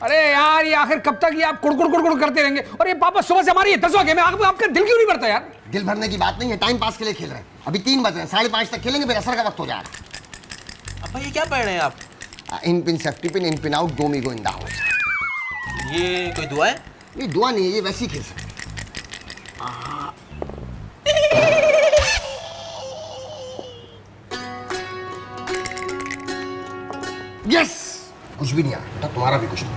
अरे यार ये आखिर कब तक ये आप कुड़कुड़ करते रहेंगे? और ये पापा सुबह से हमारी 10 गेम है, आपका दिल क्यों नहीं भरता यार? दिल भरने की बात नहीं है, टाइम पास के लिए खेल रहे हैं। अभी 3 बज रहे हैं, 5:30 तक खेलेंगे, फिर असर का वक्त हो जाएगा। अब्बा ये क्या पढ़ रहे हैं आप? इन पिन सेफ्टी पिन, इन पिन आउट, दो मी गो इन द हाउस। ये कोई दुआ है? ये दुआ नहीं है, ये वैसे ही खेल सकते हैं। यस, कुछ भी नहीं आया बेटा, तुम्हारा भी कुछ नहीं आया।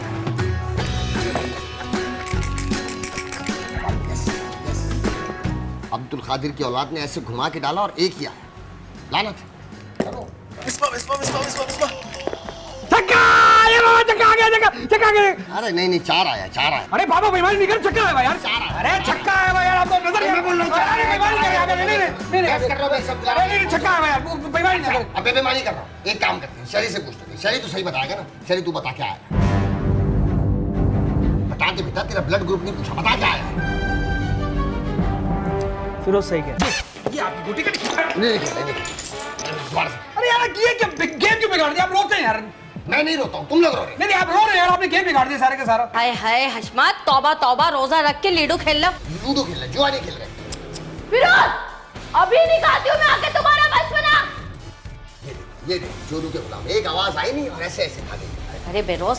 Yes, yes. अब्दुल कादिर की औलाद ने ऐसे घुमा के डाला और एक ही आया। लानत है। चलो। छक्का आ गया। अरे नहीं, 4 आया। अरे पापा बेईमानी नहीं कर, छक्का है यार। 4 आया। अरे छक्का है यार, आपको नजर नहीं बोल रहा हूं। बेईमानी कर यार, नहीं कर रहा हूं मैं सब। नहीं छक्का है यार, बेईमानी नहीं कर। अबे बेईमानी कर रहा हूं। एक काम करते हैं, शरी से पूछते हैं। शरी तो सही बताएगा ना? शरी तू बता क्या आया? बता दे बेटा, तेरा ब्लड ग्रुप नहीं पूछा, बता क्या आया? फिरोज सही कह। ये आपकी गुटी का नहीं। अरे यार ये क्या गेम क्यों बिगाड़ दिया? आप रोते हैं यार। मैं नहीं रोता हूँ, तुम लोग रो रहे हो। नहीं आप रो रहे हैं यार, आपने गेम बिगाड़ दिया सारे का सारा। हाय हाय हशमत, तौबा तौबा, रोजा रख के लूडो खेल लो। लूडो खेल रहे, जुआ नहीं खेल रहे। फिरोज अभी निकालती हूँ मैं आके तुम्हारा बस बना। ये देखो जोरू के गुलाम, एक आवाज आई नहीं और ऐसे खा गई। अरे बेरोज,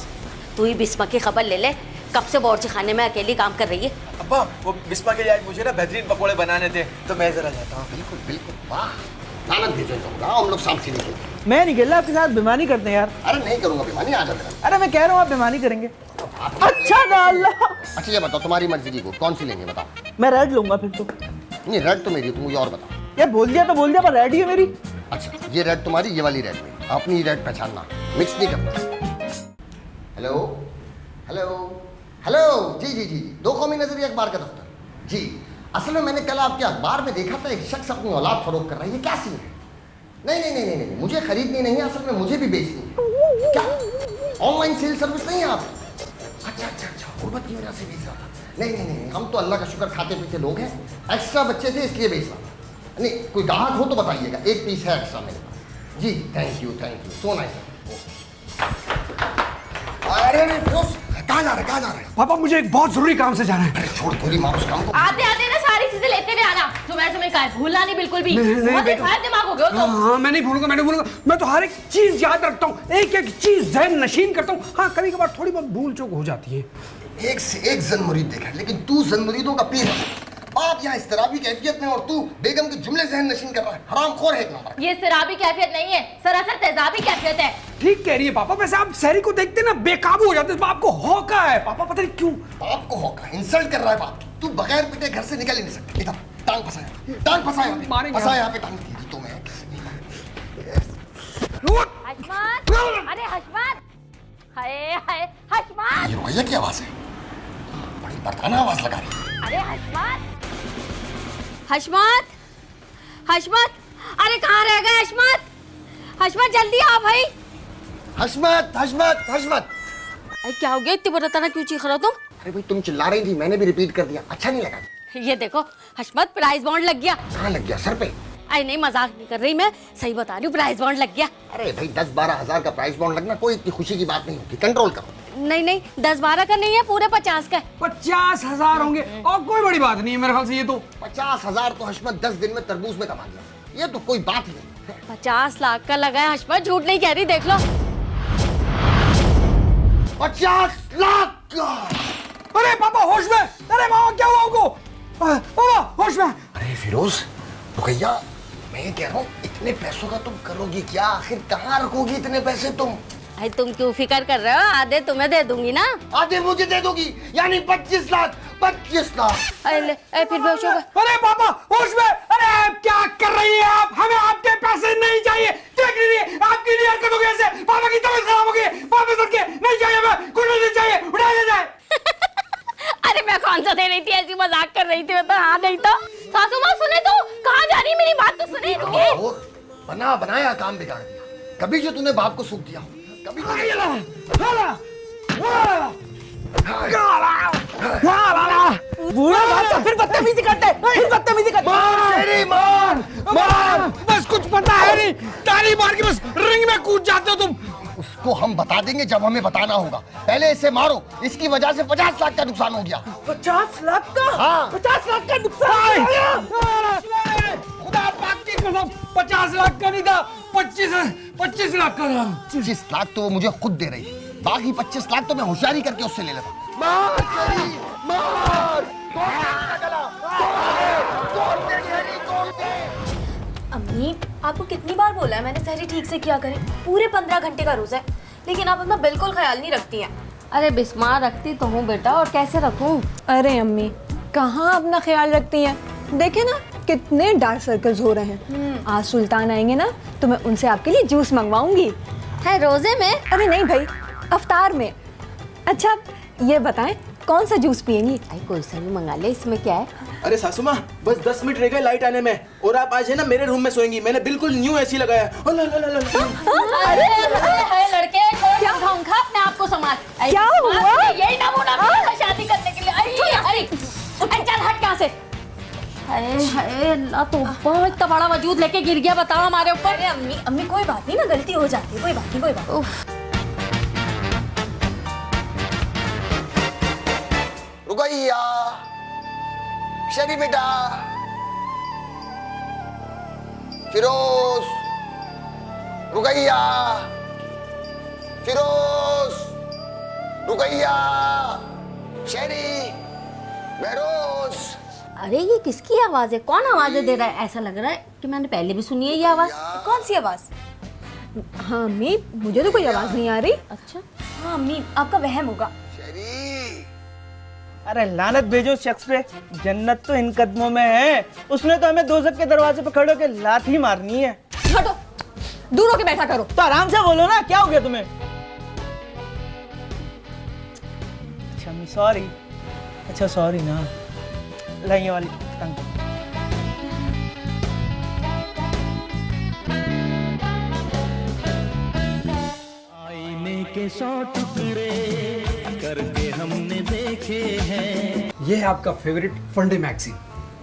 तू ही बिस्मा की खबर ले ले, कब से बावर्ची खाने में अकेली काम कर रही है। अब्बा वो बिस्मा के लिए आज मुझे ना बेहतरीन पकोड़े बनाने थे, तो मैं जरा जाता हूँ। बिल्कुल, वाह। लानत भेजो इनको, हम लोग साथ सीढ़ी खेलते। मैं नहीं खेल रहा आपके साथ, बेईमानी करते हैं यार। अरे नहीं करूंगा बेईमानी, आ जा मेरा। अरे मैं कह रहा हूँ आप बेईमानी करेंगे। अच्छा डाला। अच्छा ये बताओ, तुम्हारी मर्जी की को कौन सी लेंगे बताओ? मैं रेड लूंगा फिर तो। नहीं रेड तो मेरी, तुम मुझे और बताओ। ये बोल दिया तो बोल दिया, पर रेड ही है मेरी। अच्छा ये रेड तुम्हारी, ये वाली रेड मेरी। अपनी रेड पहचानना, मिक्स नहीं करना। हेलो जी, दो कौमी नजरिया अखबार का दफ्तर जी। असल में मैंने कल आपके अखबार में देखा था, एक शख्स अपनी औलाद फरोख्त कर रहा है। ये क्या सीन है? नहीं, मुझे खरीदनी नहीं है, असल में मुझे भी बेचनी है। क्या ऑनलाइन सेल सर्विस नहीं है आप? अच्छा, गुर्बत की वजह से बेच रहा था। नहीं, हम तो अल्लाह का शुक्र खाते पीते लोग हैं। एक्स्ट्रा बच्चे थे इसलिए बेच रहा था। नहीं कोई ग्राहक हो तो बताइएगा, एक पीस है एक्स्ट्रा मेरे पास जी। Thank you so nice. अरे फिरोज, कहाँ जा रहे हैं? पापा मुझे एक बहुत जरूरी काम से जाना है। अरे छोड़ पूरी माँ उस काम को। आते आते ना सारी चीजें लेते हुए आना, जो मैंने तुम्हें कहा है, भूलना नहीं बिल्कुल भी। बहुत दिमाग हो गया तो। हाँ मैं नहीं भूलूंगा, मैं तो हर एक चीज याद रखता हूँ, एक चीज जहन नशीन करता हूँ। हाँ कभी कभार थोड़ी बहुत भूल चूक हो जाती है। एक से एक जन मुरीद देखा है, लेकिन तू जन मुरीदों का पीर है। आप यहाँ इस्तराबी कैफियत में और तू बेगम के जुमले जहन नशीन कर रहा है। हरामखोर है एक नंबर। ये इस्तराबी कैफियत नहीं है, सरासर तेजाबी कैफियत है। ठीक कह रही है पापा। वैसे आप शहरी को देखते ना बेकाबू हो जाते, आपको हौका है पापा, पता नहीं क्यों। बाप को हौका, इंसल्ट कर रहा है बाप की। तू बगैर पिटे घर से निकल ही नहीं सकता। इधर टांग फंसाया, फंसा यहाँ पे टांग दी तो मैं। हशमत, अरे हशमत, हाय हशमत। ये रुकैया की आवाज है, बड़ी बरताना आवाज लगा रही है। अरे हशमत, अरे कहाँ रह गए हशमत, जल्दी आओ भाई। हशमत। अरे क्या हो गया, इतनी बरताना क्यों चीख रहे हो तुम? अरे भाई तुम चिल्ला रही थी, मैंने भी रिपीट कर दिया, अच्छा नहीं लगा। ये देखो हशमत, प्राइस बॉन्ड लग गया। कहाँ लग गया? सर पे? अरे नहीं मजाक नहीं कर रही मैं, सही बता रही हूँ, प्राइस बॉन्ड लग गया। अरे भाई 10-12 हजार का प्राइस बॉन्ड लगना कोई इतनी खुशी की बात नहीं होती, कंट्रोल करो। नहीं 10-12 का नहीं है, पूरे 50 का। 50,000 होंगे और कोई बड़ी बात नहीं है मेरे ख्याल से। ये तो 50,000 तो हशमत 10 दिन में तरबूज में कमा लिया, ये तो कोई बात ही नहीं। 50 लाख का लगा है हशमत, झूठ नहीं कह रही, देख लो। 50 लाख का? अरे पापा होश में। अरे मामा क्या हुआ आपको? पापा होश में। अरे फिरोज, रुकैया, मैं ये कह रहा हूँ इतने पैसों का तुम करोगी क्या? आखिर कहाँ रखोगी इतने पैसे तुम? अरे तुम क्यों फिक्र कर रहे हो, आधे तुम्हें दे दूंगी ना। आधे मुझे दे दोगी? यानी 25 लाख। अरे फिर बेहोश हो गए। अरे पापा होश में। अरे क्या कर रही है आप? हमें आपके पैसे नहीं चाहिए। देख लीजिए आपकी नहीं हरकत हो गई ऐसे, पापा की तबीयत खराब हो गई। वापस रख के नहीं चाहिए, हमें कुछ नहीं चाहिए, उठा ले जाए। अरे मैं कौन सा दे रही थी, ऐसी मजाक कर रही थी मैं तो। हाँ नहीं तो सासू माँ सुने तो कहाँ जा रही, मेरी बात तो सुने। बना बनाया काम बिगाड़ दिया। कभी जो तूने बाप को सूख दिया, कभी बूढ़ा बादशाह फिर बदतमीजी करते, मार। बस कुछ पता है नहीं, ताली मार के बस रिंग में कूद जाते हो तुम। इसको हम बता देंगे जब हमें बताना होगा। पहले इसे मारो, इसकी वजह से 50 लाख का नुकसान हो गया। 50 लाख का? हाँ। 50 लाख का नुकसान? खुदा पाक की कसम 50 लाख का नहीं था, 25 लाख का था। 25 लाख तो वो मुझे खुद दे रही थी, बाकी 25 लाख तो मैं होशियारी करके उससे ले लेता। मार शेरी, मार! अम्मी, आपको कितनी बार बोला है मैंने सहरी ठीक से किया करें। पूरे 15 घंटे का रोजा है, लेकिन आप अपना बिल्कुल ख्याल नहीं रखती हैं। अरे बिस्मा रखती तो हूँ बेटा, और कैसे रखूँ? अरे अम्मी, कहाँ अपना ख्याल रखती हैं? देखे ना कितने डार्क सर्कल्स हो रहे हैं। आज सुल्तान आएंगे ना तो मैं उनसे आपके लिए जूस मंगवाऊंगी। है रोजे में? अरे नहीं भाई, अफ्तार में। अच्छा ये बताएं कौन सा जूस पियेंगी? आई कोई सा भी मंगा ले, इसमें क्या है? अरे सासू माँ, बस 10 मिनट रह गए लाइट आने में, और आप आज है ना मेरे रूम में सोएंगी। मैंने बिल्कुल न्यू एसी लगाया है। अरे हाय लड़के, क्या खाऊंगा अपने आप को संभाल। क्या हुआ? यही नमूना था शादी करने के लिए। अरे चल हट यहाँ से। हाय अल्लाह, तो इतना बड़ा वजूद लेके गिर गया, बताओ हमारे ऊपर। अरे अम्मी, अम्मी कोई बात नहीं ना, गलती हो जाती है, कोई बात नहीं, कोई बात नहीं। रुकैया, शेरी बेटा, फिरोज, रुकैया, फिरोज, रुकैया, शेरी, बहरोज। अरे ये किसकी आवाज है? कौन आवाजें दे रहा है? ऐसा लग रहा है कि मैंने पहले भी सुनी है ये आवाज। कौन सी आवाज? हाँ अम्मी, मुझे तो कोई आवाज नहीं आ रही। अच्छा, हाँ अम्मी, आपका वहम होगा। शेरी, अरे लानत भेजो उस शख्स पे, जन्नत तो इन कदमों में है। उसने तो हमें दोजख के दरवाजे पे खड़े होकर लाठी मारनी है। हटो, दूर होके बैठा करो। तो आराम से बोलो ना, क्या हो गया तुम्हें? अच्छा सॉरी। अच्छा सॉरी ना, लाइए वाली तंग। आईने के 100 टुकड़े करके हमने देखे हैं। ये है आपका फेवरेट फंडे मैगजीन,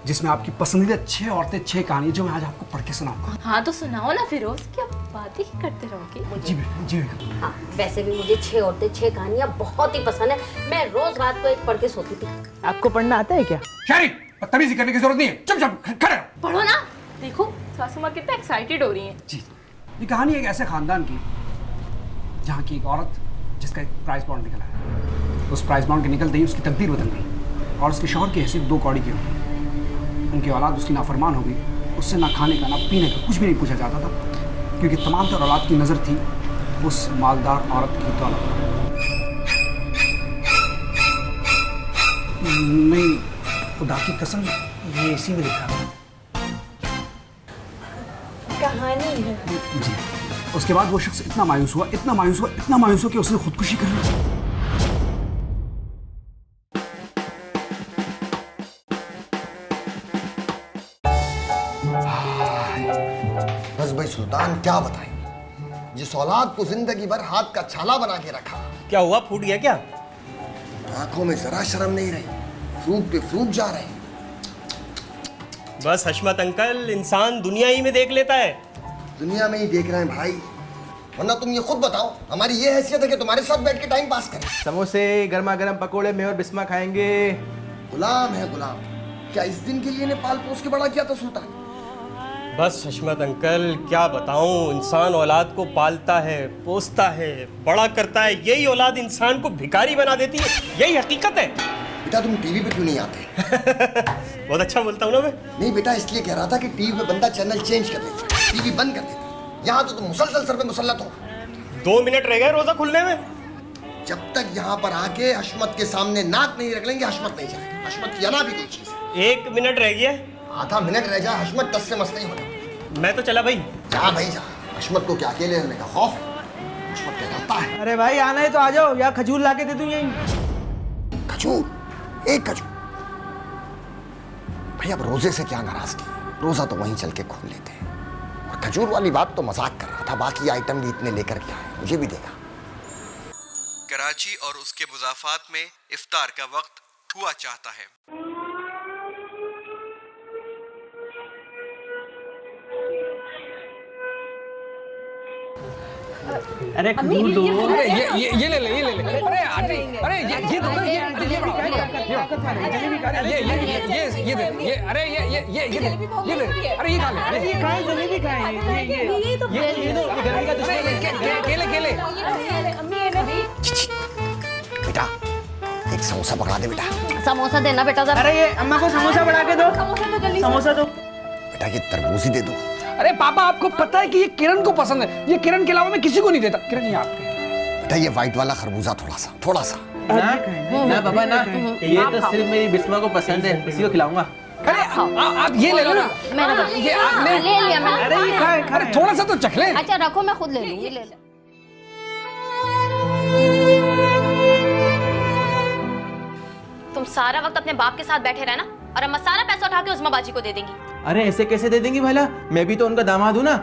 जिसमें आपकी पसंदीदा 6 औरतें 6 कहानी जो मैं आज आपको पढ़ के सुनाऊंगा। हाँ तो सुनाओ ना फिरोज, क्या बातें ही करते रहोगे। जी बेटा, जी बेटा। हाँ, वैसे भी मुझे 6 औरतें 6 कहानियाँ बहुत ही पसंद है। मैं रोज रात को एक पढ़ के सोती थी। आपको पढ़ना आता है क्या? शेरी, बदतमीजी करने की जरूरत नहीं है, चुपचाप खड़े रहो। पढ़ो ना। देखो सासू माँ कितना एक्साइटेड हो रही है। जी, ये कहानी एक ऐसे खानदान की जहाँ की एक औरत जिसका एक प्राइस बॉन्ड निकला है। उस प्राइस बॉन्ड के निकलते ही उसकी तकदीर बदल गई और उसके शौहर की हैसियत 2 कौड़ी की हो गई। उनकी औलाद उसकी नाफरमान हो गई। उससे ना खाने का ना पीने का कुछ भी नहीं पूछा जाता था, क्योंकि तमाम तर औलाद की नज़र थी उस मालदार औरत की दौलत पर। नहीं, खुदा की कसम, ये इसी में लिखा है। कहानी है। जी। उसके बाद वो शख्स इतना मायूस हुआ, इतना मायूस हुआ, इतना मायूस हुआ कि उसने खुदकुशी कर ली। बस भाई सुल्तान, क्या बताएं, जिस औलाद को जिंदगी भर हाथ का छाला बना के रखा, क्या हुआ, फूट गया क्या? आंखों में जरा शर्म नहीं रही, फ्रूट पे फ्रूट जा रहे हैं। बस हशमत अंकल, इंसान दुनिया ही में देख लेता है। दुनिया में ही देख रहे हैं भाई, वरना तुम ये खुद बताओ, हमारी ये हैसियत है कि तुम्हारे साथ बैठ के टाइम पास करें। समोसे, गर्मा गर्म पकोड़े मैं और बिस्मा खाएंगे। गुलाम है गुलाम। क्या इस दिन के लिए ने पाल पोस के बड़ा किया था सुल्तान? बस हशमत अंकल, क्या बताऊं, इंसान औलाद को पालता है, पोसता है, बड़ा करता है, यही औलाद इंसान को भिखारी बना देती है। यही हकीकत है। बेटा तुम टीवी पे क्यों नहीं आते? बहुत अच्छा बोलता हूँ ना मैं। नहीं बेटा, इसलिए कह रहा था कि टीवी पे बंदा चैनल चेंज कर देता, टीवी बंद कर देता। यहाँ तो तुम मुसलसल सर पे मुसल्लत हो। 2 मिनट रह गए रोजा खुलने में। जब तक यहाँ पर आके हशमत के सामने नाक नहीं रख लेंगे, हशमत नहीं जाएगा। हशमत की अना भी कोई चीज है। 1 मिनट रह गया। आधा मिनट रह जाए, हशमत 10 से मस्त नहीं होगा। मैं तो चला भाई। जा भाई जा, हशमत को क्या अकेले रहने का खौफ है? हशमत क्या करता है? अरे भाई आना है तो आ जाओ, या खजूर ला के दे दूं यहीं। खजूर, एक खजूर। भाई अब रोजे से क्या नाराजगी, रोजा तो वहीं चल के खोल लेते हैं। और खजूर वाली बात तो मजाक कर रहा था, बाकी आइटम भी इतने लेकर के आए, मुझे भी देगा। कराची और उसके मुज़ाफ़ात में इफ्तार का वक्त हुआ चाहता है। अरे खजूर दो। अरे ये ले ले, ये ले ले। अरे अरे ये दो, ये अरे ये बड़ा, जलेबी खा रहे, ये दे, ये अरे ये दे, अरे ये खा ले, अरे ये खाए, जलेबी खाए, ये दो, गर्मी का दुश्मन। केले। बेटा एक समोसा पकड़ा दे बेटा। समोसा देना बेटा जरा। अरे ये अम्मा को समोसा बढ़ा के दो, समोसा दो। बेटा ये तरबूज ही दे दो। अरे पापा आपको पता है कि ये किरण को पसंद है, ये किरण के अलावा मैं किसी को नहीं देता। किरण ये आपके। बेटा ये व्हाइट वाला खरबूजा थोड़ा सा। ना बाबा ना, ये तो सिर्फ मेरी बिस्मा को पसंद है, इसी को खिलाऊंगा। अरे आप ये ले लो ना। ये आप ले लिया मैंने। अरे ये खाए, अरे थोड़ा सा तो चख ले। अच्छा रखो, मैं खुद ले लूंगी। ले ले। तुम सारा वक्त अपने बाप के साथ बैठे रहना और अम्मा सारा पैसा उठा के उस्मा बाजी को दे देंगी। अरे ऐसे कैसे दे देंगी भला, मैं भी तो उनका दामाद हूँ ना।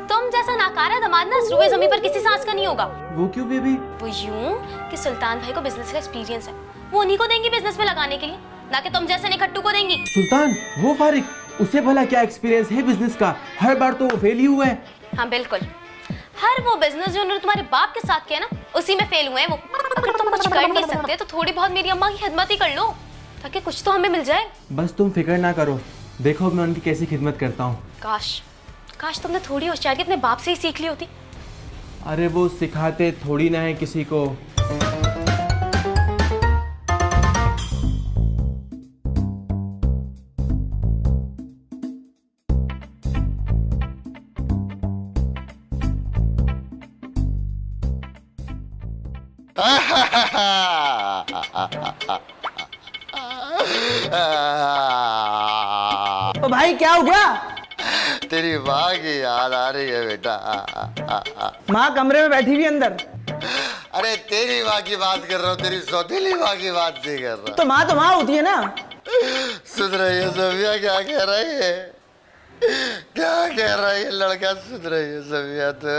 तुम जैसा नाकारा दामाद ना रुए ज़मीन पर किसी सांस का नहीं होगा। वो क्यों बेबी? वो यूं कि सुल्तान भाई को बिजनेस का एक्सपीरियंस है, वो उन्हीं को देंगी बिजनेस में लगाने के लिए, ना कि तुम जैसे निखट्टू को देंगी। सुल्तान वो फारिक, उसे भला क्या एक्सपीरियंस है बिजनेस का? हर बार तो वो फेल ही हुआ है। हाँ बिल्कुल, हर वो बिजनेस जो उन्होंने तुम्हारे बाप के साथ किया ना, उसी में फेल हुए हैं वो। अगर तुम कुछ कर नहीं सकते तो थोड़ी बहुत मेरी अम्मा की खिदमत ही कर लो, ताकि कुछ तो हमें मिल जाए। बस तुम फिक्र ना करो, देखो मैं उनकी कैसी खिदमत करता हूँ। काश तुमने थोड़ी होशियारी अपने बाप से ही सीख ली होती। अरे वो सिखाते थोड़ी ना है किसी को। तो भाई क्या हो गया? तेरी माँ की याद आ रही है बेटा। माँ कमरे में बैठी हुई अंदर। अरे तेरी माँ की बात कर रहा हूँ, तेरी सौतेली माँ की बात नहीं कर रहा। तो माँ होती है ना। सुन रही है सफिया क्या कह रही है? क्या कह रहा है ये लड़का? सुन रही है सफिया? तो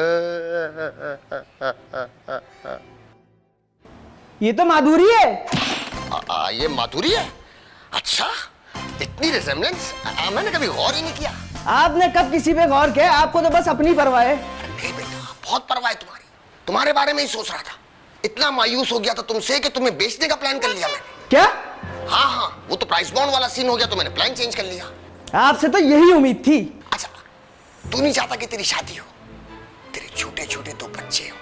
ये तो माधुरी है। ये माधुरी है? अच्छा, इतनी रिजेम्बलेंस मैंने कभी गौर ही नहीं किया। आपने कब किसी पे गौर किया? आपको तो बस अपनी परवाह है। नहीं बेटा, बहुत परवाह है तुम्हारी, तुम्हारे बारे में ही सोच रहा था। इतना मायूस हो गया था तुमसे कि तुम्हें बेचने का प्लान कर लिया मैंने। क्या? हाँ, वो तो प्राइस बॉन्ड वाला सीन हो गया तो मैंने प्लान चेंज कर लिया। आपसे तो यही उम्मीद थी। अच्छा, तू नहीं चाहता कि तेरी शादी हो, तेरे छोटे छोटे दो बच्चे हो,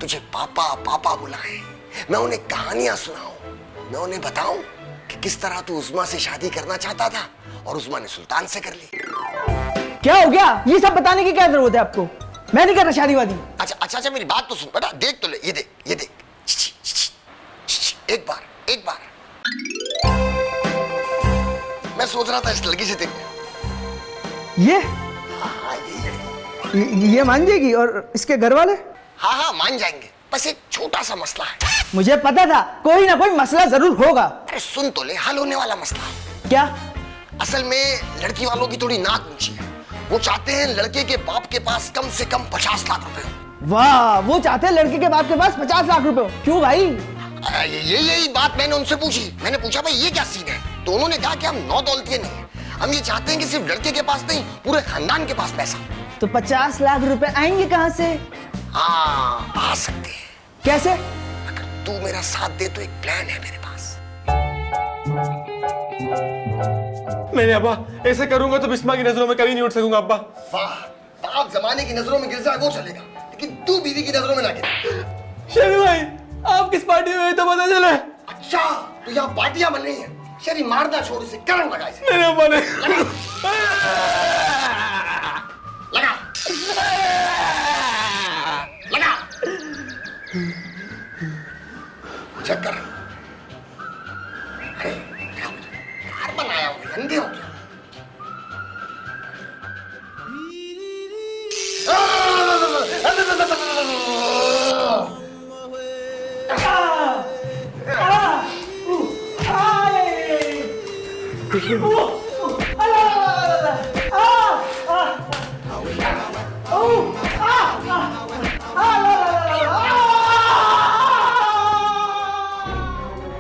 तुझे पापा पापा बुलाएं, मैं उन्हें कहानियां सुनाऊं, मैं उन्हें बताऊं कि किस तरह तू उस्मा से शादी करना चाहता था और उस्मा ने सुल्तान से कर ली। क्या हो गया? ये सब बताने की क्या जरूरत है आपको? मैं नहीं कर रहा शादी वादी। अच्छा मेरी बात तो सुन बेटा, देख तो ले, ये देख। एक बार मैं सोच रहा था इस लड़की से तेरे। ये मान जाएगी? और इसके घर वाले? हाँ मान जाएंगे, बस एक छोटा सा मसला है। मुझे पता था कोई ना कोई मसला जरूर होगा। अरे सुन तो ले, हल होने वाला मसला है। क्या? असल में लड़की वालों की थोड़ी नाक ऊंची है, वो चाहते हैं लड़के के बाप के पास कम से कम 50 लाख रुपए हो। वाह, वो चाहते हैं लड़के के बाप के पास 50 लाख रुपए हो। क्यों भाई? यही बात मैंने उनसे पूछी। मैंने पूछा भाई ये क्या सीन है, तो उन्होंने कहा कि हम 9 दौलतिये नहीं, हम ये चाहते हैं कि सिर्फ लड़के के पास नहीं, पूरे खानदान के पास पैसा। तो 50 लाख रुपए आएंगे कहाँ से? हाँ, आ सकते हैं। कैसे? अगर तू मेरा साथ दे तो एक प्लान है मेरे पास। नहीं अब्बा, ऐसे करूंगा तो बिस्मा की नजरों में कभी नहीं उठ सकूंगा अब्बा। वाह, बाप जमाने की नजरों में गिर जाए वो चलेगा, लेकिन तू बीवी की नजरों में ना गिर। शरी भाई, आप किस पार्टी में तो पता चला। अच्छा, तो यहाँ पार्टियां बन रही हैं। शरी मारना छोड़, इसे करंट लगा इसे। मेरे अब्बा ने लगा चेक कर। कार बनाया हो, अंधे हो क्या?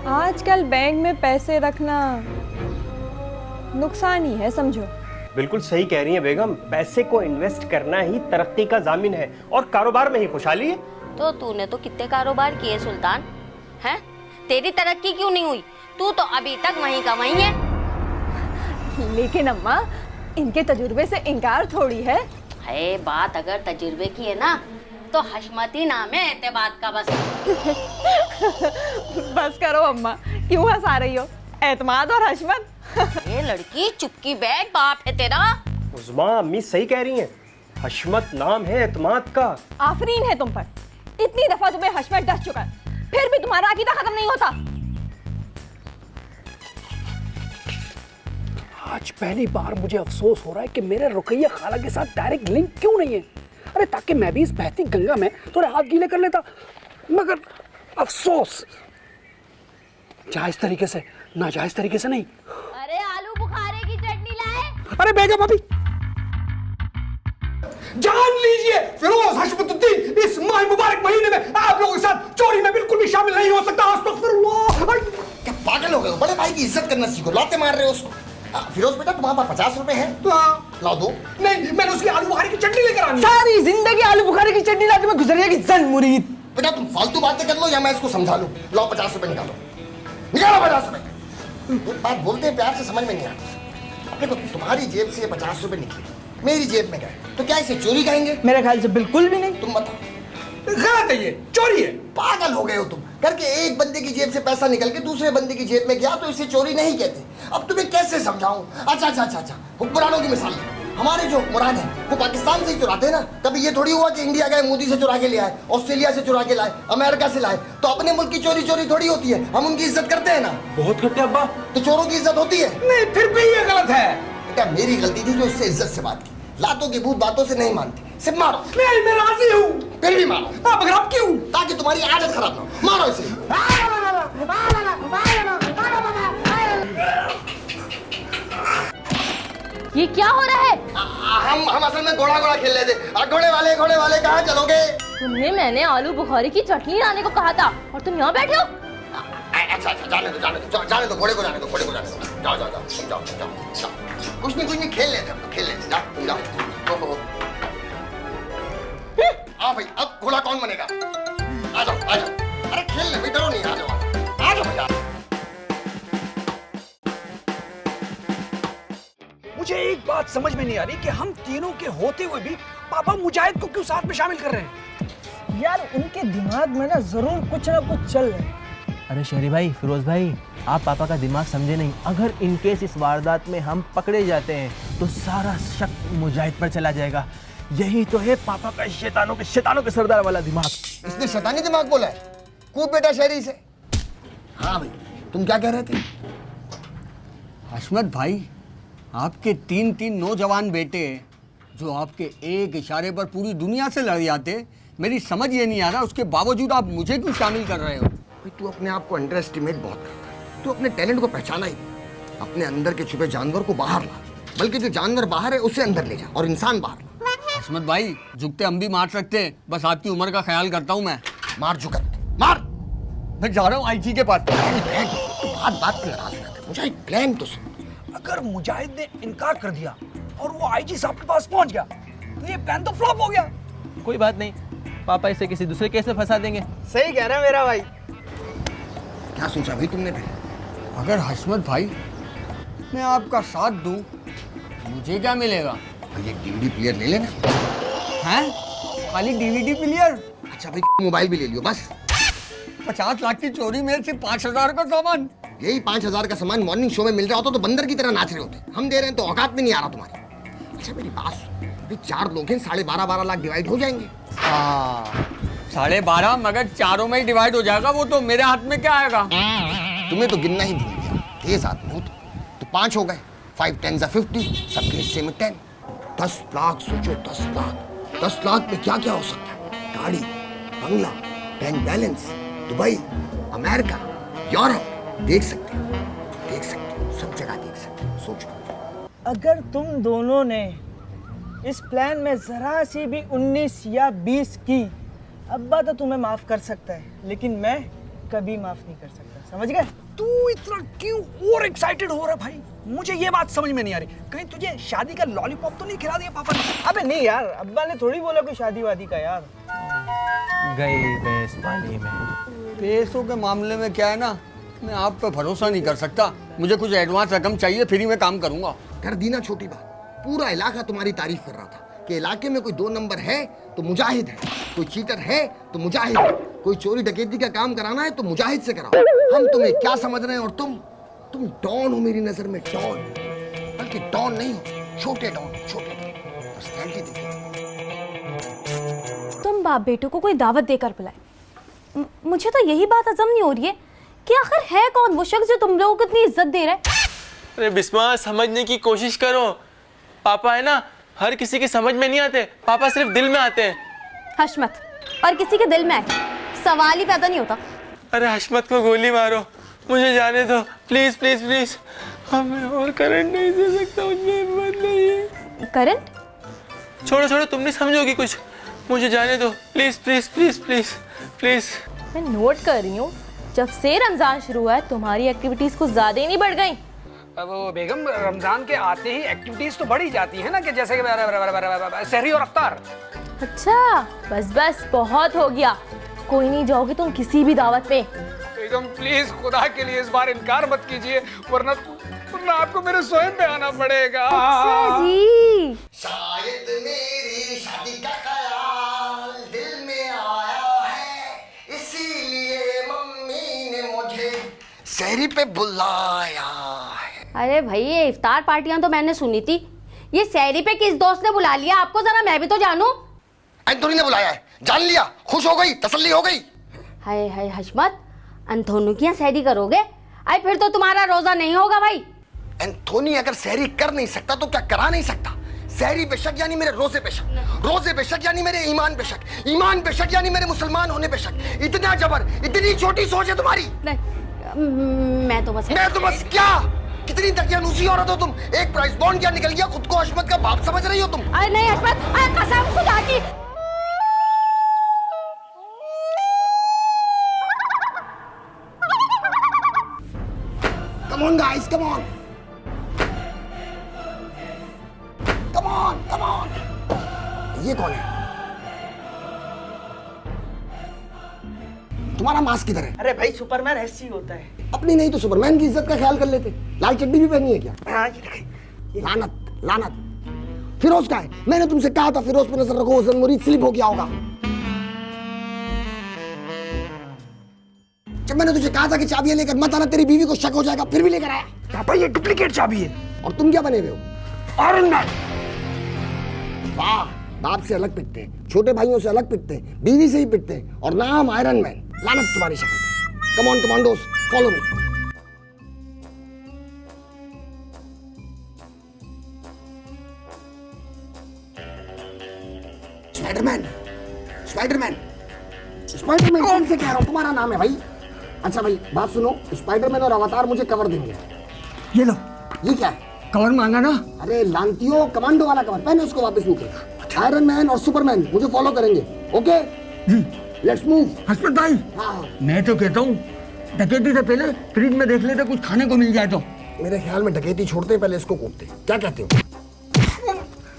आजकल बैंक में पैसे रखना नुकसान ही है, समझो। बिल्कुल सही कह रही हैं बेगम, पैसे को इन्वेस्ट करना ही तरक्की का जामिन है और कारोबार में ही खुशहाली है। तो तूने तो कितने कारोबार किए सुल्तान, हैं? तेरी तरक्की क्यों नहीं हुई? तू तो अभी तक वहीं का वहीं है। लेकिन अम्मा, इनके तजुर्बे से इनकार थोड़ी है। है बात अगर तजुर्बे की है ना, तो हशमती नाम है एतबाद का बस। बस करो अम्मा, क्यों हंसा रही हो? एतमाद और हशमत। ये लड़की चुपकी बैठ, बाप है तेरा। उज़्मा अम्मी सही कह रही हैं, हशमत नाम है एतमाद का। आफरीन है तुम पर, इतनी दफा तुम्हें हशमत डस चुका है, फिर भी तुम्हारा अकीदा खत्म नहीं होता। आज पहली बार मुझे अफसोस हो रहा है कि मेरे रुकैया खाला के साथ डायरेक्ट लिंक क्यों नहीं है। अरे ताकि मैं भी इस बहती गंगा में थोड़े हाथ गीले कर लेता, मगर अफसोस जायज तरीके से, नाजायज तरीके से नहीं। अरे आलू बुखारे की चटनी लाए। अरे बेगम अभी जान लीजिए, फिरोज हशमतुद्दीन इस माह मुबारक महीने में आप लोगों के साथ चोरी में बिल्कुल भी शामिल नहीं हो सकता। अस्तगफिरुल्लाह। क्या पागल हो गए हो? बड़े भाई की इज्जत करना सीखो, लाते मार रहे हो उसको। फिरोज बेटा, तुम्हारे पास 50 रुपए हैं? ला दो। नहीं, मैंने उसकी आलू बुखारे की चटनी लेकर आनी। सारी जिंदगी आलू बुखारे की चटनी लाके मैं गुजरिया की जन मुरीद। बेटा तुम फालतू बातें कर लो या मैं इसको समझा लूं। लाओ 50 रुपए निकालो, निकालो 50 रुपए। एक बात बोलते हैं प्यार से, समझ में नहीं आता। देखो तुम्हारी जेब से 50 रुपए निकले, मेरी जेब में गए, तो क्या इसे चोरी कहेंगे? मेरे ख्याल से बिल्कुल भी नहीं। तुम बताओ। गलत है, ये चोरी है। पागल हो गए हो तुम? करके एक बंदे की जेब से पैसा निकल के दूसरे बंदे की जेब में गया तो इसे चोरी नहीं कहते। अब तुम्हें कैसे समझाऊं? अच्छा, हुक्मरानों की मिसाल है। हमारे जो हुक्मरान है वो पाकिस्तान से ही चुराते हैं ना। कभी ये थोड़ी हुआ कि इंडिया गए मोदी से चुरा के ले आए, ऑस्ट्रेलिया से चुरा के लाए, अमेरिका से लाए। तो अपने मुल्क की चोरी चोरी थोड़ी होती है, हम उनकी इज्जत करते हैं ना। बहुत करते अब्बा। तो चोरों की इज्जत होती है? नहीं, फिर भी ये गलत है। बेटा मेरी गलती थी जो इससे इज्जत से बात की। लातों की भूत बातों से नहीं मानती, सिर्फ मारो। नहीं, मैं राजी हूँ। फिर भी मारो। आप अगर आप क्यों? ताकि तुम्हारी आदत खराब ना हो। मारो इसे। ये क्या हो रहा है? हम असल में घोड़ा खेल रहे थे। घोड़े वाले कहाँ चलोगे? तुम्हें मैंने आलू बुखारे की चटनी लाने को कहा था और तुम यहाँ बैठे हो। अच्छा, जाने दो, घोड़े को जाने दो। जाओ। कुछ नहीं, खेल लेते हम, खेल लेते। जाओ। हाँ भाई, अब घोड़ा कौन बनेगा? आ जाओ। अरे खेल ले भाई, डरो नहीं। आ जाओ भैया। मुझे एक बात समझ में नहीं आ रही कि हम तीनों के होते हुए भी पापा मुजाहिद को क्यों साथ में शामिल कर रहे हैं। यार उनके दिमाग में ना जरूर कुछ ना कुछ चल रहा है। अरे शहरी भाई, फिरोज भाई, आप पापा का दिमाग समझे नहीं। अगर इनकेस इस वारदात में हम पकड़े जाते हैं तो सारा शक मुजाहिद पर चला जाएगा। यही तो है पापा का शैतानों के सरदार वाला दिमाग। इसने शैतानी दिमाग बोला है? कूद बेटा शहरी से। हाँ भाई, तुम क्या कह रहे थे? हशमत भाई, आपके तीन नौजवान बेटे जो आपके एक इशारे पर पूरी दुनिया से लड़ जाते, मेरी समझ ये नहीं आ रहा उसके बावजूद आप मुझे क्यों शामिल कर रहे हो? भाई तू अपने आप को अंडर एस्टिमेट बहुत करता है। तू अपने टैलेंट को पहचाना ही नहीं। अपने अंदर के छुपे जानवर को बाहर ला, बल्कि जो जानवर बाहर है उसे अंदर ले जा और इंसान बाहर ला। हशमत भाई, झुकते हम भी मार सकते हैं, बस आपकी उम्र का ख्याल करता हूँ मैं। मार झुकत मार। मैं जा रहा हूँ आईजी के पास। बात पे नाराज हो। मुझे एक प्लान तो सुन। अगर मुजाहिद ने इनकार कर दिया और वो आईजी साहब के पास पहुंच गया तो ये प्लान तो फ्लॉप हो गया। कोई बात नहीं, पापा इसे किसी दूसरे केस में फंसा देंगे। सही कह रहा है मेरा भाई। क्या सोचा भाई तुमने? अगर हशमत भाई मैं आपका साथ दूं, मुझे क्या मिलेगा? भाई एक डीवीडी प्लेयर ले लेना। हैं? खाली डीवीडी प्लेयर? अच्छा भाई मोबाइल भी ले लियो बस। 50 लाख की चोरी में सिर्फ 5,000 का सामान। यही 5,000 का सामान मॉर्निंग शो में मिल रहा होता तो बंदर की तरह नाच रहे होते। हम दे रहे हैं तो औकात में नहीं आ रहा तुम्हारी। अच्छा मेरी बात सुन, अभी 4 लोग हैं, 12.5 लाख डिवाइड हो जाएंगे। 12.5, मगर चारों में ही डिवाइड हो जाएगा। वो तो मेरे हाथ में क्या आएगा? तुम्हें तो गिनना ही भूल गया, तेज आदमी हो तो 5 हो गए। 5 10 50, सबके हिस्से में 10। 10 लाख सोचो, 10 लाख। 10 लाख में क्या क्या हो सकता है? गाड़ी, बंगला, bank balance, Dubai, America, Europe. देख सकते हो, सब जगह देख सकते हो। सोचो अगर तुम दोनों ने इस प्लान में जरा सी भी 19 या 20 की, अब्बा तो तुम्हें माफ कर सकता है, लेकिन मैं कभी माफ नहीं कर सकता, समझ गए? तू इतना क्यों और एक्साइटेड हो रहा है भाई? मुझे ये बात समझ में नहीं आ रही, कहीं तुझे शादी का लॉलीपॉप तो नहीं खिला दिया पापा ने? अबे नहीं यार, अब्बा ने थोड़ी बोला कोई शादी वादी का यार। गई भैंस पानी में। पैसों के मामले में क्या है ना, मैं आप पे भरोसा नहीं कर सकता। मुझे कुछ एडवांस रकम चाहिए, फ्री में काम करूंगा। कर दी ना छोटी बात। पूरा इलाका तुम्हारी तारीफ कर रहा था कि इलाके में कोई 2 नंबर है तो मुजाहिद है, कोई चीटर है तो मुजाहिद है, कोई चोरी डकैती का काम कराना है तो मुजाहिद से कराओ। हम तुम्हें क्या समझ रहे हैं और तुम डॉन हो मेरी नजर में, डॉन। बल्कि डॉन नहीं हो, छोटे डॉन, छोटे डॉन। पर्सनैलिटी देखो। तुम बाप बेटों को कोई दावत देकर बुलाए। मुझे तो यही बात हजम नहीं हो रही है कि आखिर है कौन वो शख्स जो तुम लोगों को इतनी इज्जत दे रहा है। अरे बिस्मा, समझने की कोशिश करो। पापा है ना, हर किसी के समझ में नहीं आते, पापा सिर्फ दिल में आते हैं। हशमत, और किसी के दिल में आए सवाल ही पैदा नहीं होता। अरे हशमत को गोली मारो, मुझे जाने दो प्लीज प्लीज प्लीज। हमें और करंट नहीं दे सकता, मुझे हिम्मत नहीं है। करंट? छोड़ो छोड़ो, तुम नहीं समझोगी कुछ, मुझे जाने दो please please please please please. मैं नोट कर रही हूँ, जब से रमजान शुरू हुआ है तुम्हारी एक्टिविटीज कुछ ज्यादा ही नहीं बढ़ गई। अब वो बेगम, रमजान के आते ही एक्टिविटीज तो बढ़ ही जाती है ना, कि जैसे कि सहरी और अफ्तार। अच्छा बस बस बहुत हो गया, कोई नहीं जाओगे तुम किसी भी दावत पे। बेगम प्लीज खुदा के लिए इस बार इनकार मत कीजिए, वरना आपको मेरे स्वयं पे आना पड़ेगा। अच्छा जी। शायद मेरी शादी का ख्याल दिल में आया है, इसीलिए मम्मी ने मुझे सहरी पे बुलाया है। अरे भाई ये इफ्तार पार्टियां तो मैंने सुनी थी, ये सहरी पे किस दोस्त ने बुला लिया आपको, जरा मैं भी तो जानूं। एंथोनी ने बुलाया है, जान लिया, खुश हो गई, तसल्ली हो गई। हाय हाय हशमत, एंथोनी की यहाँ सहरी करोगे? आई फिर तो तुम्हारा रोजा नहीं होगा भाई। एंथोनी अगर सहरी कर नहीं सकता तो क्या करा नहीं सकता? सहरी बेशक यानी मेरे रोजे बेशक, रोजे बेशक यानी मेरे ईमान बेशक, ईमान बेशक यानी मेरे मुसलमान होने बेशक। इतना जबर, इतनी छोटी सोच है तुम्हारी। नहीं, मैं तो बस क्या? कितनी दकियानूसी औरत हो तुम। एक प्राइस बॉन्ड क्या निकल गया, खुद को हशमत का बाप समझ रही हो तुम। अरे नहीं हशमत, कसम खुदा की। Come on guys, come on. Come on, come on. ये कौन है? तुम्हारा मास्क किधर है? अरे भाई सुपरमैन ऐसी होता है। अपनी नहीं तो सुपरमैन की इज्जत का ख्याल कर लेते। लाल चड्डी भी पहनी है क्या? हाँ ये देखिए। लानत, लानत। फिरोज का है। मैंने तुमसे कहा था फिरोज पे नजर रखो, उस दिन मुरीद स्लिप हो गया होगा। जब मैंने तुझे कहा था कि चाबियां लेकर मत आना, तेरी बीवी को शक हो जाएगा, फिर भी लेकर आया। पापा ये डुप्लीकेट चाबी है। और तुम क्या बने हुए हो? Iron man. वाह, बाप से अलग पिटते हैं, छोटे भाइयों से अलग पिटते हैं, बीवी से ही पिटते हैं, और नाम आयरन मैन। लानत तुम्हारी शक्ल पे। Come on commandos, follow me. Spiderman, Spiderman, Spiderman तुमसे कह रहा हूं, तुम्हारा नाम है भाई। अच्छा भाई बात सुनो, स्पाइडरमैन और अवतार मुझे कवर देंगे। ये लो, ये क्या है? कवर मांगा ना। अरे लांतियो, कमांडो वाला कवर, पहने उसको वापस नीचे। आयरन मैन और सुपरमैन मुझे फॉलो करेंगे, ओके? Let's move. हसमत भाई, हाँ, मैं तो कहता हूँ डकैती से पहले फ्रिज में देख लेते, कुछ खाने को मिल जाए तो। मेरे ख्याल में डकैती छोड़ते पहले इसको कूटते। क्या कहते हो?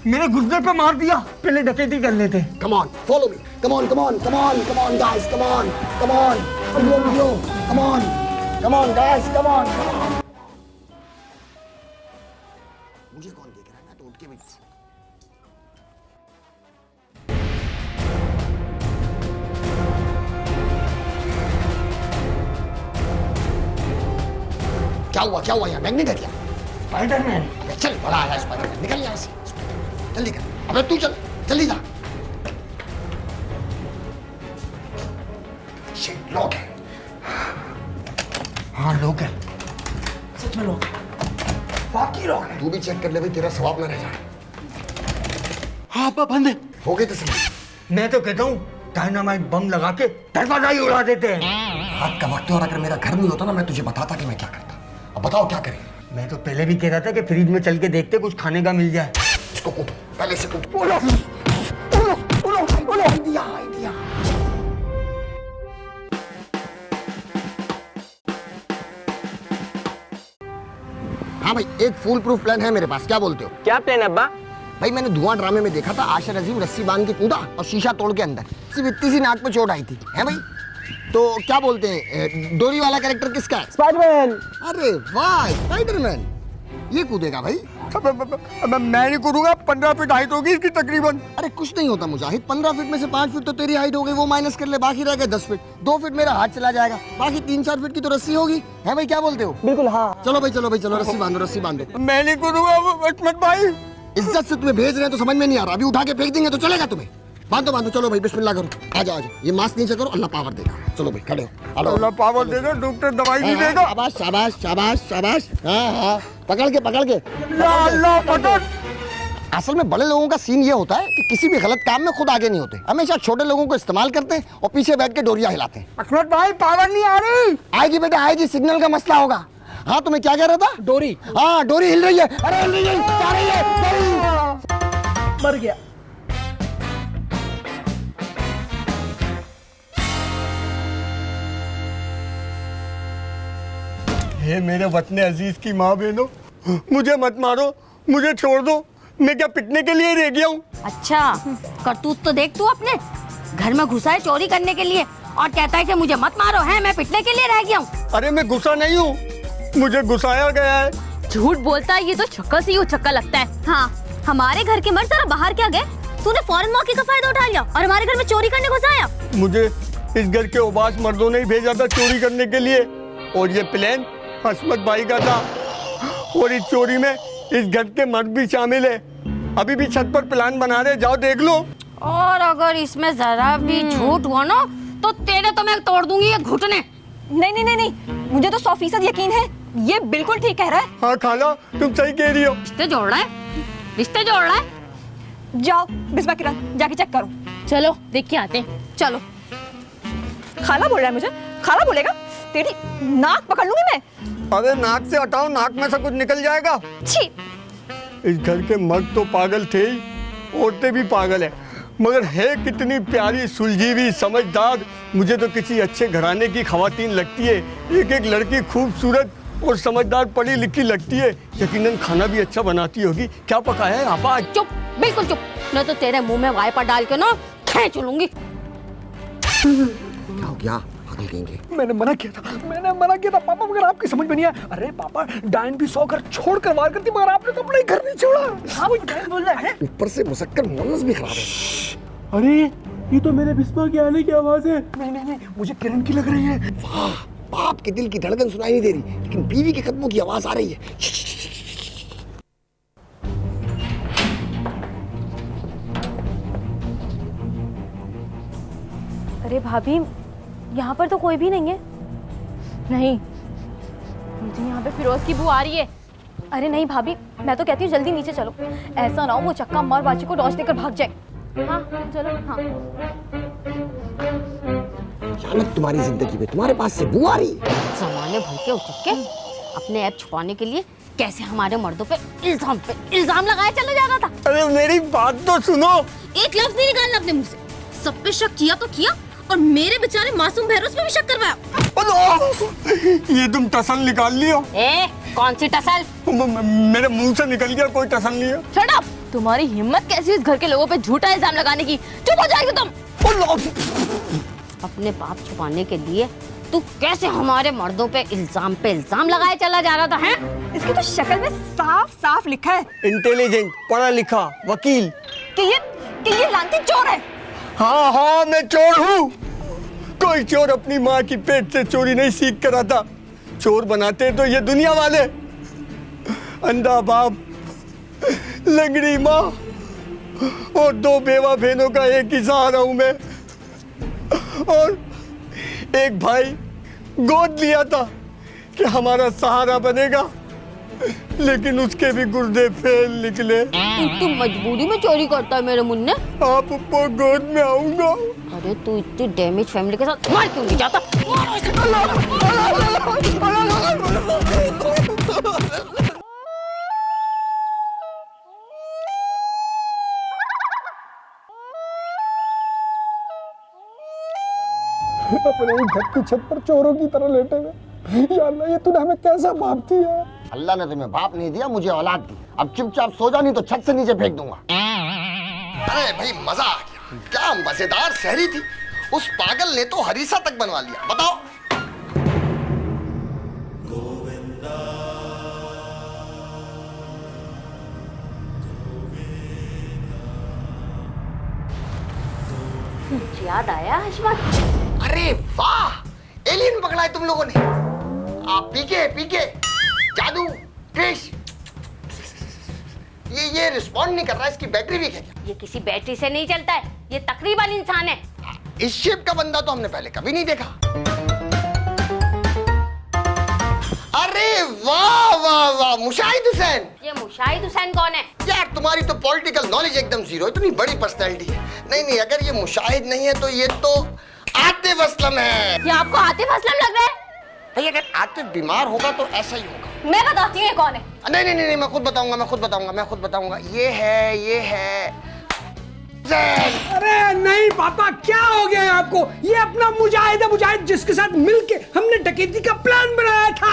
मेरे गुर्दे पे मार दिया, पहले डकैती कर लेते। Come on, follow me. Come on, come on, come on, come on, guys, come on, come on. Video, come on, come on, guys, come on, come on. मुझे कौन देख रहा है? मैं तो उठ के भी क्या हुआ यार? मैग्नेट है क्या? स्पाइडरमैन। अबे चल, बड़ा आया स्पाइडरमैन, निकल यहाँ से। जल्दी कर, अबे तू चल, जल्दी जा। शिट, लॉक है। हाँ लोग है, सच में लोग बाकी लॉक है। तू भी चेक कर ले भाई, तेरा सवाब ना रह जाए। हाँ पापा बंद है। हो गई तसल्ली। मैं तो कहता हूँ डायनामाइट बम लगा के दरवाजा ही उड़ा देते हैं। रात का वक्त है और अगर मेरा घर नहीं होता ना, मैं तुझे बताता कि मैं क्या करता। अब बताओ क्या करें? मैं तो पहले भी कह रहा था कि फ्रिज में चल के देखते, कुछ खाने का मिल जाए। इसको कूटो, पहले से कूटो। आइडिया। हाँ भाई, एक फुल प्रूफ प्लान है मेरे पास, क्या बोलते हो? क्या प्लान अब्बा? भाई मैंने धुआं ड्रामे में देखा था, आशिर अजीम रस्सी बांध के कूदा और शीशा तोड़ के अंदर, सिर्फ इतनी सी नाक पे चोट आई थी, है भाई? तो क्या बोलते हैं, डोरी वाला कैरेक्टर किसका है? स्पाइडरमैन। अरे वाह, स्पाइडरमैन ये कूदेगा भाई? मैं नहीं करूँगा, 15 फीट हाइट होगी इसकी तकरीबन। अरे कुछ नहीं होता मुजाहिद, 15 फीट में से 5 फीट तो तेरी हाइट हो गई, वो माइनस कर ले, बाकी रह गए 10 फीट। 2 फीट मेरा हाथ चला जाएगा, बाकी 3-4 फीट की तो रस्सी होगी, है भाई? क्या बोलते हो? बिल्कुल हाँ। चलो भाई, चलो भाई, चलो, रस्सी बांधो, रस्सी बांधो। मैं नहीं करूँगा अहमद भाई। इज्जत से तुम्हें भेज रहे हैं तो समझ में नहीं आ रहा, अभी उठा के फेंक देंगे तो चलेगा तुम्हें? बांधो बांधो, चलो भाई, बिस्मिल्लाह करो। आ जाओ, ये मास्क नीचे करो, अल्लाह पावर देगा। चलो भाई, खड़े हो। अल्लाह पावर देगा, डॉक्टर दवाई भी देगा। शाबाश शाबाश शाबाश शाबाश, हाँ हाँ, पकड़ के पकड़ के। अल्लाह पकड़। असल में बड़े लोगों का सीन ये होता है कि किसी भी गलत काम में खुद आगे नहीं होते, हमेशा छोटे लोगों को इस्तेमाल करते हैं और पीछे बैठ के डोरियां हिलाते हैं। अहमद भाई पावर नहीं आ रही। आएगी बेटा आएगी, सिग्नल का मसला होगा। हाँ, तुम्हें क्या कह रहा था? डोरी। हाँ, डोरी हिल रही है, अरे हिल रही है, जा रही है। मर गया। हे मेरे वतन अजीज की माँ बहनों, मुझे मत मारो, मुझे छोड़ दो, मैं क्या पिटने के लिए रह गया हूँ? अच्छा, करतूत तो देख तू अपने। घर में घुसा है चोरी करने के लिए और कहता है कि मुझे मत मारो, है मैं पिटने के लिए रह गया हूँ। अरे मैं गुस्सा नहीं हूँ, मुझे घुसाया गया है। झूठ बोलता है, ये तो शक्ल से ही उछक्का लगता है। हाँ, हमारे घर के मर्द जरा बाहर क्या गए? तूने फौरन मौके का फायदा उठा लिया और हमारे घर में चोरी करने घुसाया। मुझे इस घर के उबास मर्दों ने ही भेजा था चोरी करने के लिए, और ये प्लान हसमत भाई का था, और इस चोरी में इस घर के मर्द भी शामिल है। अभी भी छत पर प्लान बना रहे, जाओ देख लो। और अगर इसमें जरा भी झूठ हुआ ना तो तेरे तो मैं तोड़ दूंगी ये घुटने। नहीं नहीं नहीं नहीं, मुझे तो 100% यकीन है, ये बिल्कुल ठीक कह रहा है। हाँ खाला, तुम सही कह रही हो। रिश्ते जोड़ रहा है, रिश्ते जोड़ रहा है। जाओ बिस्मा किरण, जाके चेक करो। चलो देख के आते हैं। चलो। खाला बोल रहा है मुझे, खाला बोलेगा? तेरी नाक पकड़ लूंगी मैं। अरे नाक से हटाओ, नाक में से कुछ निकल जाएगा। छी। इस घर के मर्द तो पागल थे ही, औरतें भी पागल है, मगर है कितनी प्यारी, सुलझी हुई, समझदार। मुझे तो किसी अच्छे घराने की खवातीन लगती है। एक एक लड़की खूबसूरत और समझदार, पढ़ी लिखी लगती है। यकीनन खाना भी अच्छा बनाती होगी। क्या पकाया है आपा? चुप, बिल्कुल चुप, नहीं तो तेरे मुंह में वाइपर डाल के ना खींच लूंगी। क्या हो गया? पागल कहेंगे। मैंने मना किया था, मैंने मना किया था पापा, मगर आपकी समझ में नहीं आया। अरे पापा, डायन भी 100 घर छोड़ कर वार करती, मगर आपने तो अपना ही घर नहीं छोड़ा। हाँ वो डायन बोल रहा है। ऊपर से मुसक्कर मोनस भी खराब है। अरे ये तो मेरे बिस्मा के आने की आवाज है। नहीं नहीं नहीं, मुझे किरण की लग रही है। वाह, बाप के दिल की धड़कन सुनाई नहीं दे रही, लेकिन बीवी के कदमों की आवाज आ रही है। अरे भाभी, यहाँ पर तो कोई भी नहीं है। नहीं, मुझे यहाँ पे फिरोज की बू आ रही है। अरे नहीं भाभी, मैं तो कहती हूँ जल्दी नीचे चलो, ऐसा ना हो वो चक्का मार बाजी को डॉज देकर भाग जाए। हाँ चलो। हाँ अचानक तुम्हारी जिंदगी में तुम्हारे पास से बू आ रही है। सामान्य भर के उठक के अपने ऐप छुपाने के लिए कैसे हमारे मर्दों पे इल्जाम लगाया चला जा रहा था। अरे मेरी बात तो सुनो। एक लफ्ज नहीं निकालना अपने मुंह से। सब पे शक किया तो किया, और मेरे बेचारे मासूम भैरोस पे भी शक करवाया। ये तुम टसल निकाल लियो। ए, कौन सी टसल? मेरे मुंह से निकल गया, कोई टसल नहीं है। Shut up! तुम्हारी हिम्मत कैसी इस घर के लोगों पे झूठा इल्जाम लगाने की? चुप हो जाएगी तुम। अपने पाप छुपाने के लिए तू कैसे हमारे मर्दों पे इल्जाम लगाए चला जा रहा था, हैं? इसकी तो शक्ल में साफ साफ लिखा है इंटेलिजेंट, पढ़ा लिखा वकील कि ये लानती चोर है। हाँ हाँ, मैं चोर हूँ। कोई चोर अपनी माँ की पेट से चोरी नहीं सीख कर आता। चोर बनाते तो ये दुनिया वाले। अंधा बाप, लंगड़ी माँ और 2 बेवा बहनों का एक ही सहारा हूँ मैं। और एक भाई गोद लिया था कि हमारा सहारा बनेगा, लेकिन उसके भी गुर्दे फेल निकले। तू मजबूरी में चोरी करता है मेरे मुन्ने। आप वो गोद में आऊंगा। अरे तू इतनी डैमेज फैमिली के साथ मार क्यों नहीं जाता? अपने ही घर की छत पर चोरों की तरह लेटे हुए, या अल्लाह, ये तूने हमें कैसा माफ दिया। अल्लाह ने तुम्हें बाप नहीं दिया, मुझे औलाद दी। अब चुपचाप सो जा, नहीं तो छत से नीचे फेंक दूंगा। अरे भाई मजा आ गया, क्या मजेदार शहरी थी। उस पागल ने तो हरीसा तक बनवा लिया। बताओ याद आया हशमत? अरे वाह, एलियन पकड़ा है तुम लोगों ने। आप पीके पीके जादू क्रिश, ये रिस्पॉन्ड नहीं कर रहा, इसकी बैटरी वीक है क्या? ये किसी बैटरी से नहीं चलता है, ये तकरीबन इंसान है। इस शेप का बंदा तो हमने पहले कभी नहीं देखा। अरे वाह वाह वाह, मुशाहिद हुसैन। ये मुशाहिद हुसैन कौन है? यार तुम्हारी तो पॉलिटिकल नॉलेज एकदम जीरो, इतनी बड़ी पर्सनैलिटी है। नहीं, अगर ये मुशाहिद नहीं है तो ये तो आतिफ असलम है। ये आपको आतिफ असलम लग रहा है? भाई अगर आतिफ बीमार होगा तो ऐसा ही होगा। मैं बताती हूँ ये कौन है। नहीं, मैं खुद बताऊंगा। ये है अरे नहीं पापा, क्या हो गया है आपको? ये अपना मुजाहिद है, मुजाहिद जिसके साथ मिलके हमने डकैती का प्लान बनाया था।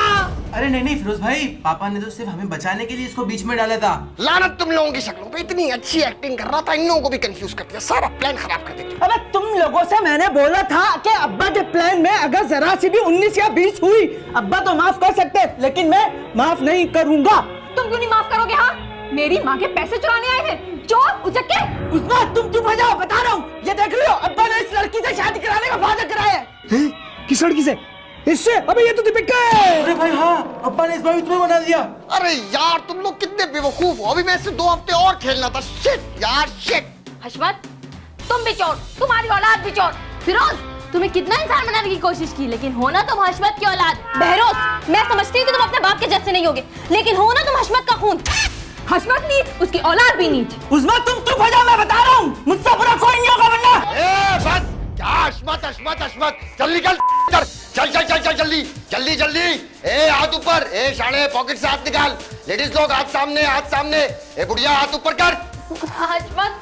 अरे नहीं फिरोज भाई, पापा ने तो सिर्फ हमें बचाने के लिए इसको बीच में डाला था। लानत तुम लोगों की शक्लों पे, इतनी अच्छी एक्टिंग कर रहा था, इन लोगों को भी कंफ्यूज कर दिया, सारा प्लान खराब कर दिया। अबे तुम लोगों से मैंने बोला था कि अब्बा के प्लान में अगर जरा सी भी 19 या 20 हुई, अब्बा तो माफ कर सकते, लेकिन मैं माफ नहीं करूंगा। तुम क्यों नहीं माफ करोगे? हाँ, मेरी माँ के पैसे चुराने आए थे, चोर उचक्के। उस्मा तुम चुप हो जाओ, बता रहा हूँ। ये देख लियो, अब्बा ने इस लड़की से शादी कराने का वादा कराया है। किस लड़की से? इससे? अबे ये तो दीपिका है। अरे भाई हाँ, अब्बा ने इस बार तुम्हें बना दिया। अरे यार तुम लोग कितने बेवकूफ हो, अभी मैं इससे 2 हफ्ते और खेलना था। शिट यार शिट। हशमत, तुम भी चोर, तुम्हारी औलाद भी चोर। फिरोज, तुम्हें कितना इंसान बनाने की कोशिश की, लेकिन होना तुम हशमत की औलाद। बहरोज, मैं समझती हूँ कि तुम अपने बाप के जैसे नहीं होगे, लेकिन हो ना तुम हशमत का खून। हशमत नीच, उसकी औलाद भी नीच। उस्मा तुम चुप हो जाओ, मैं बता रहा हूँ, मुझसे बुरा कोई नहीं होगा वरना। बस क्या हशमत, चल निकल, चल जल्दी। ए हाथ ऊपर, ए शाणे पॉकेट से हाथ निकाल। लेडीज लोग हाथ सामने। ए बुढ़िया हाथ ऊपर कर। हशमत,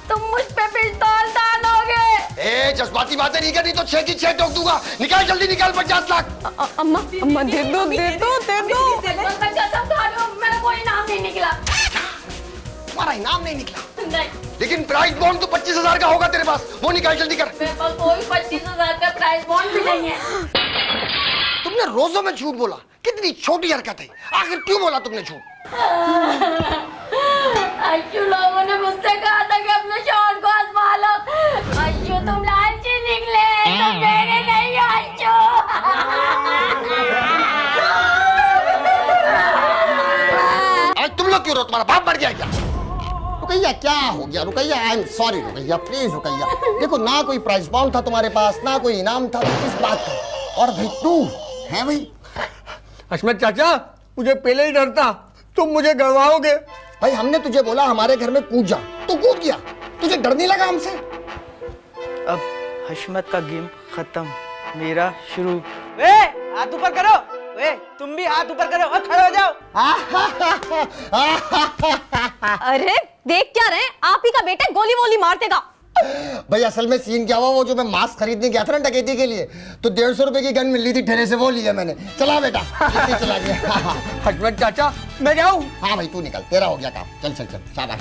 तुम मुझ पे पिस्तौल तानोगे। ए जज्बाती बातें नहीं करनी तो 6 की 6 ठोक दूंगा। निकाल जल्दी निकाल 50 लाख। अम्मा दे दो। कसम खा रही हूँ, मेरा कोई नाम नहीं निकला। तुम्हारा इनाम नहीं निकला? नहीं। लेकिन प्राइस बॉन्ड तो 25,000 का होगा तेरे पास, वो निकाल जल्दी कर। मेरे पास कोई 25,000 का प्राइस बॉन्ड भी नहीं है। तुमने रोजों में झूठ बोला, कितनी छोटी हरकत है। आखिर क्यों बोला तुमने झूठ? अश्शू, लोगों ने मुझसे कहा था कि अपने शौहर को आजमा लो। अश्शू, तुम लालची निकले, तुम मेरे नहीं हो अश्शू। अरे तुम लोग क्यों रो, तुम्हारा बाप मर गया क्या? रुकैया, क्या हो गया? Rukaiya, I am sorry Rukaiya, please Rukaiya. देखो ना कोई प्राइस बॉन्ड था तुम्हारे पास, ना कोई इनाम था, तो किस बात का? और भाई तू है भाई? हशमत चाचा, मुझे पहले ही डर था तुम मुझे गड़वाओगे। भाई हमने तुझे बोला हमारे घर में कूद जा, तू कूद गया। तुझे डर नहीं लगा हमसे? अब हशमत का गेम खत्म, मेरा शुरू। हाथ ऊपर करो। तुम भी हाथ ऊपर करो और खड़े हो जाओ। अरे देख क्या रहे, आप ही का बेटा गोली वोली मार देगा। भाई असल में सीन क्या हुआ, वो जो मैं मास्क खरीदने गया था ना डकैती के लिए, तो 150 रुपए की गन मिल रही थी ठेले से, वो लिया मैंने। चला बेटा, चला गया। हशमत चाचा मैं जाऊं? हाँ भाई तू निकल, तेरा हो गया काम। चल शाबाश।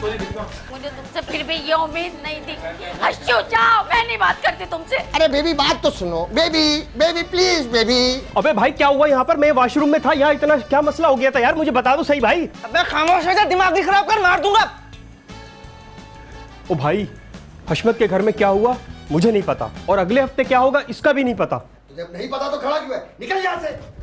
मुझे तुमसे फिर भी ये उम्मीद नहीं थी। अश्शू जाओ, मैं नहीं बात करती तुमसे। अरे बेबी बात तो सुनो। Baby please baby. अबे भाई क्या हुआ यहाँ पर? मैं वॉशरूम में था, यहाँ इतना क्या मसला हो गया था यार? मुझे बता दो सही भाई। अबे खामोश हो जा, दिमाग नहीं खराब कर, मार दूंगा। ओ भाई, हशमत के घर में क्या हुआ मुझे नहीं पता, और अगले हफ्ते क्या होगा इसका भी नहीं पता। तुझे नहीं पता तो खड़ा क्यों है? निकल यहाँ से।